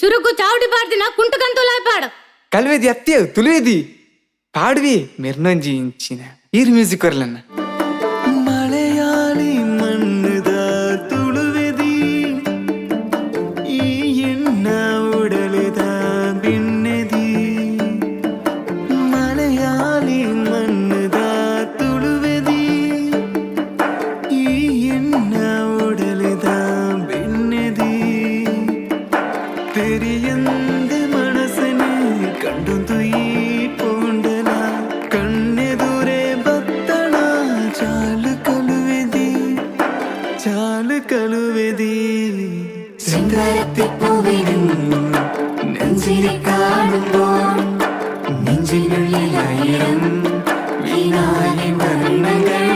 ചുരുക്കു ചാവടി പാടുന്ന കുണ്ടുകന്തോലായി പാട് കൽവേದಿ ಅತ್ತೆಯು ತುಳುವೇದಿ ಪಾಡ್ವಿ ಮೆರ್ನೊಂಜಿ ಇಂಚಿನ ಈರ್ ಮ್ಯೂಸಿಕ್ ಬರಲನ್ನ ಮಲಯಾಳಿ ಮಣ್ಣದ ತುಳುವೆದಿ ಈ ಎಣ್ಣ ಉಡಲದ ಬಿಣ್ಣೆದಿ ಮಲಯಾಳಿ ಮಣ್ಣದ ತುಳುವೆದಿ ಈ ಎಣ್ಣ ಉಡಲದ ಬಿಣ್ಣೆದಿ ತೆರಿಯಂದ ಮನಸ್ಸನೆ ಕಂಡೊಂದು ಈ ಪೋಂಡಲ ಕಣ್ಣೆದುರೆ ಬತ್ತಳ ಚಾಲು കലുവെതി ചെങ്കരത്തിപ്പൂവിനും നെഞ്ചിരി കാണുമ്പോൾ നെഞ്ചിനുള്ളിൽ ആയിരം